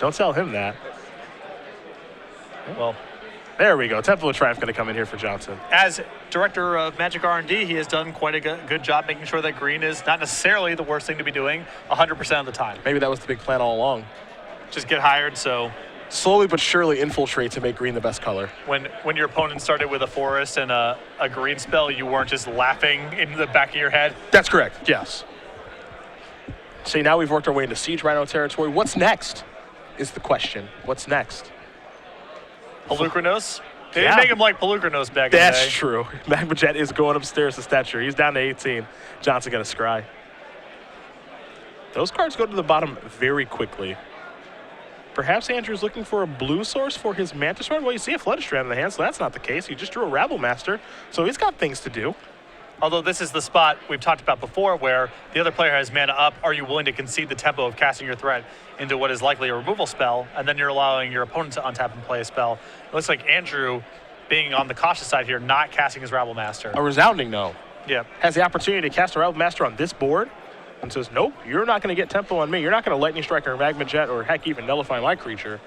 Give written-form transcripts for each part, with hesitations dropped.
Don't tell him that. Well, there we go. Temple of Triumph going to come in here for Johnson. as director of Magic R&D, he has done quite a good job making sure that green is not necessarily the worst thing to be doing 100% of the time. Maybe that was the big plan all along. Just get hired so Slowly but surely infiltrate to make green the best color. when your opponent started with a forest and a green spell, you weren't just laughing in the back of your head. That's correct, yes. See, now we've worked our way into Siege Rhino territory. What's next is the question. What's next? Pelucranos? They Yeah. didn't make him like Pelucranos back in the day. That's true. Magma Jet is going upstairs to Stecher. He's down to 18. Johnson got a scry. Those cards go to the bottom very quickly. Perhaps Andrew's looking for a blue source for his Mantis Run. Well, you see a Flooded Strand in the hand, so that's not the case. He just drew a Rabble Master, so he's got things to do. Although this is the spot we've talked about before where the other player has mana up, are you willing to concede the tempo of casting your threat into what is likely a removal spell, and then you're allowing your opponent to untap and play a spell? It looks like Andrew, being on the cautious side here, not casting his Rabble Master. A resounding no. Yeah. Has the opportunity to cast a Rabble Master on this board and says, nope, you're not going to get tempo on me. You're not going to Lightning Strike or Magma Jet or heck even Nullify my creature.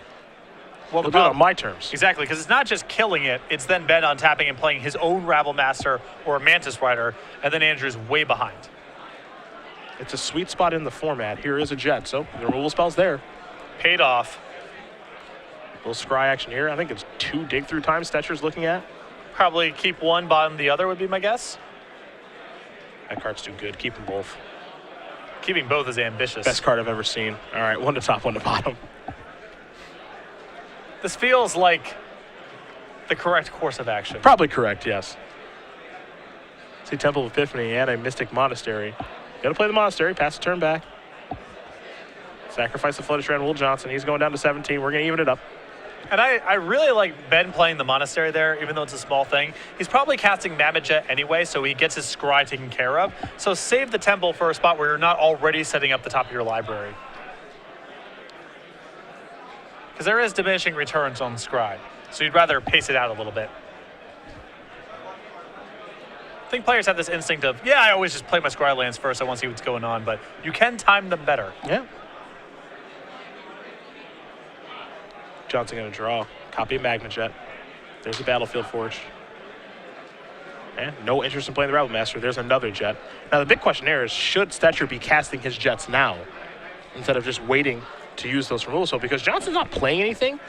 Well, He'll do it on my terms. Exactly, because it's not just killing it, it's then Ben untapping and playing his own Rabble Master or a Mantis Rider, and then Andrew's way behind. It's a sweet spot in the format. Here is a Jet, so the removal spell's there. Paid off. Little scry action here. I think it's 2 dig through times Stecher's looking at. Probably keep one, bottom the other would be my guess. That card's too good. Keep them both. Keeping both is ambitious. Best card I've ever seen. All right, 1 to top, 1 to bottom. This feels like the correct course of action. Probably correct, yes. See Temple of Epiphany and a Mystic Monastery. Gotta play the Monastery, pass the turn back. Sacrifice the Flooded Strand, Will Johnson. He's going down to 17. We're gonna even it up. And I really like Ben playing the Monastery there, even though it's a small thing. He's probably casting Magma Jet anyway, so he gets his scry taken care of. So save the temple for a spot where you're not already setting up the top of your library. Because there is diminishing returns on scry, so you'd rather pace it out a little bit. I think players have this instinct of, yeah, I always just play my scry lands first, I want to see what's going on, but you can time them better. Yeah. Johnson gonna draw. Copy of Magma Jet. There's a Battlefield Forge. And no interest in playing the Rabble Master. There's another Jet. Now the big question there is, should Stecher be casting his Jets now instead of just waiting to use those removal spells? Because Johnson's not playing anything.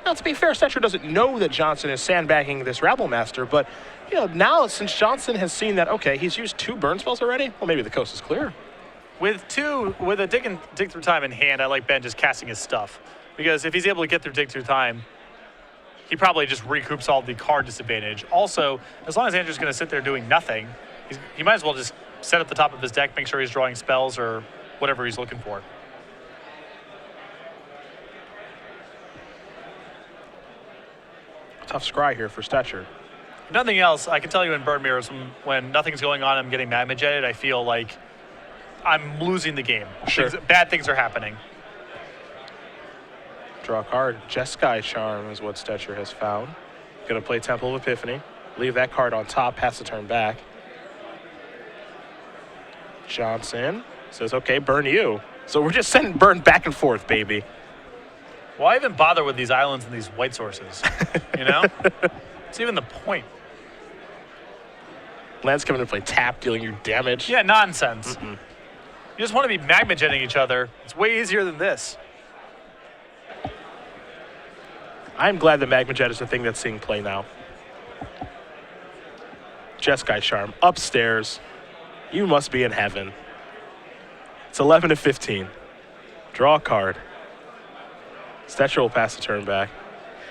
Now, to be fair, Stecher doesn't know that Johnson is sandbagging this Rabble Master, but now since Johnson has seen that, okay, he's used 2 burn spells already, well, maybe the coast is clear. With a dig through time in hand, I like Ben just casting his stuff. Because if he's able to get through dig through time, he probably just recoups all the card disadvantage. Also, as long as Andrew's going to sit there doing nothing, he might as well just set up the top of his deck, make sure he's drawing spells or whatever he's looking for. Tough scry here for Stecher. If nothing else, I can tell you in Burn Mirrors, when nothing's going on, I'm getting Magma Jetted, I feel like I'm losing the game. Sure. Bad things are happening. Draw a card. Jeskai Charm is what Stecher has found. Gonna play Temple of Epiphany. Leave that card on top, pass the turn back. Johnson says, okay, burn you. So we're just sending burn back and forth, baby. Why even bother with these islands and these white sources? It's even the point. Land's coming to play tap, dealing you damage. Yeah, nonsense. You just want to be Magma Jetting each other. It's way easier than this. I'm glad that Magma Jet is the thing that's seeing play now. Jeskai Charm upstairs. You must be in heaven. It's 11 to 15. Draw a card. Stecher will pass the turn back.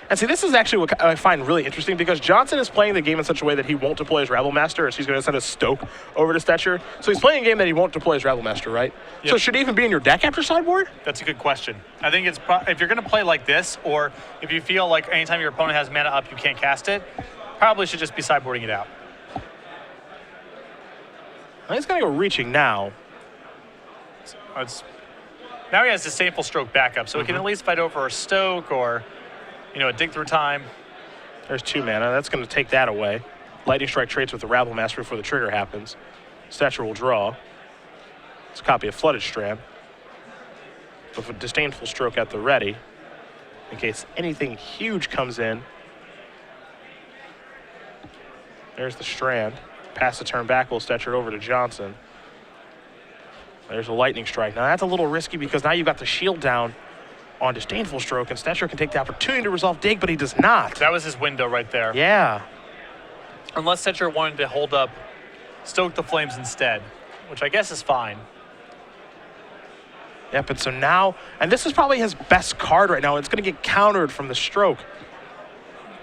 And see, this is actually what I find really interesting because Johnson is playing the game in such a way that he won't deploy his Rabble Master, as he's going to send a Stoke over to Stecher. So he's playing a game that he won't deploy his Rabble Master, right? Yep. So should he even be in your deck after sideboard? That's a good question. I think it's if you're going to play like this, or if you feel like anytime your opponent has mana up, you can't cast it, probably should just be sideboarding it out. He's going to go reaching now. Now he has Disdainful Stroke backup, so he can at least fight over a Stoke or, a dig through time. There's 2 mana. That's going to take that away. Lightning Strike trades with the Rabble Master before the trigger happens. Stecher will draw. It's a copy of Flooded Strand with a Disdainful Stroke at the ready. in case anything huge comes in. There's the Strand. Pass the turn back, will Stecher over to Johnson. There's a lightning strike. Now that's a little risky because now you've got the shield down on Disdainful Stroke, and Stecher can take the opportunity to resolve dig, but he does not. That was his window right there. Yeah. Unless Stecher wanted to hold up Stoke the Flames instead, which I guess is fine. Yep, and so now, and this is probably his best card right now. It's going to get countered from the Stroke.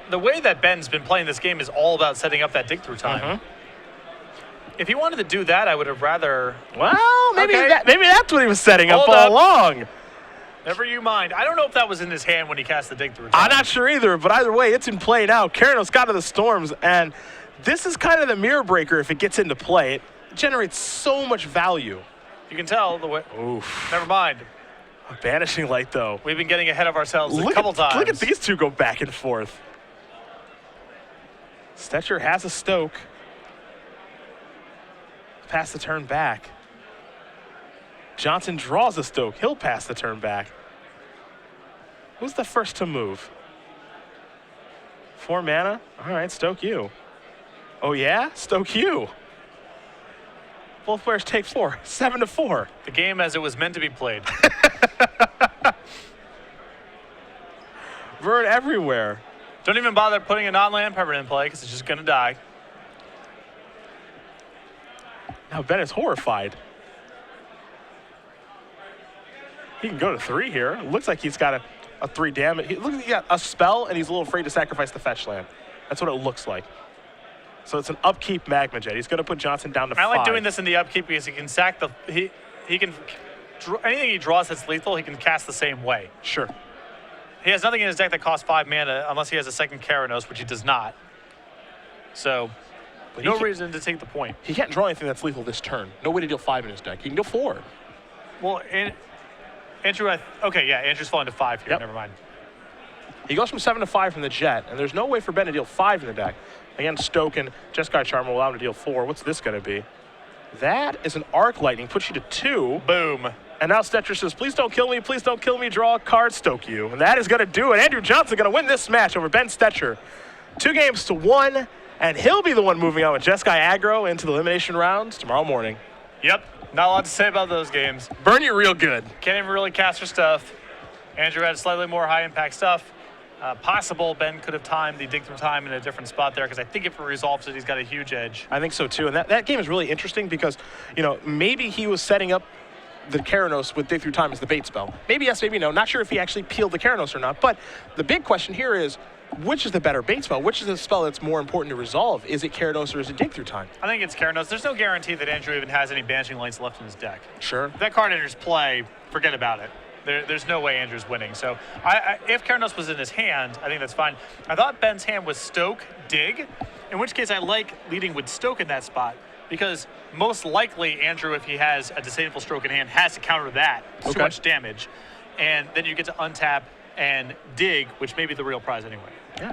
The way that Ben's been playing this game is all about setting up that dig through time. If he wanted to do that, I would have rather... Well, maybe, Okay. maybe that's what he was setting up Hold all up. along. Never you mind. I don't know if that was in his hand when he cast the dig through time. I'm not sure either, but either way, it's in play now. Keranos got to the Storms, and this is kind of the mirror breaker if it gets into play. It generates so much value. You can tell the way... Oof. Never mind. A Banishing Light, though. We've been getting ahead of ourselves a couple times. Look at these two go back and forth. Stecher has a Stoke. Pass the turn back. Johnson draws a Stoke. He'll pass the turn back. Who's the first to move? 4 mana? All right, Stoke you. Oh, yeah? Stoke you. Both players take 4. 7-4. The game as it was meant to be played. Vern everywhere. Don't even bother putting a non-land permanent in play because it's just going to die. Now Ben is horrified. He can go to 3 here. It looks like he's got a 3 damage. He looks like he got a spell, and he's a little afraid to sacrifice the fetch land. That's what it looks like. So it's an upkeep Magma Jet. He's going to put Johnson down to 5. I like doing this in the upkeep because he can sack the... He can... Anything he draws that's lethal, he can cast the same way. Sure. He has nothing in his deck that costs 5 mana unless he has a second Keranos, which he does not. So, But no reason to take the point. He can't draw anything that's lethal this turn. No way to deal 5 in his deck. He can deal 4. Well, Andrew, okay, yeah, Andrew's falling to 5 here. Yep. Never mind. He goes from 7 to 5 from the Jet, and there's no way for Ben to deal 5 in the deck. Again, Stoke and Jeskai Charm will allow him to deal 4. What's this going to be? That is an Arc Lightning, puts you to 2. Boom. And now Stecher says, please don't kill me, draw a card, Stoke you. And that is going to do it. Andrew Johnson going to win this match over Ben Stecher. 2-1, and he'll be the one moving on with Jeskai aggro into the elimination rounds tomorrow morning. Yep. Not a lot to say about those games. Burn you real good. Can't even really cast your stuff. Andrew had slightly more high-impact stuff. Possible Ben could have timed the dig through time in a different spot there because I think if it resolves it, he's got a huge edge. I think so, too. And that game is really interesting because, maybe he was setting up the Keranos with dig through time as the bait spell. Maybe yes, maybe no. Not sure if he actually peeled the Keranos or not. But the big question here is, which is the better bait spell? Which is the spell that's more important to resolve? Is it Keranos or is it dig through time? I think it's Keranos. There's no guarantee that Andrew even has any Banishing Lights left in his deck. Sure. If that card enters play, forget about it. There's no way Andrew's winning. So if Keranos was in his hand, I think that's fine. I thought Ben's hand was Stoke, Dig, in which case I like leading with Stoke in that spot because most likely Andrew, if he has a Disdainful Stroke in hand, has to counter that. It's too much damage. And then you get to untap and Dig, which may be the real prize anyway. Yeah.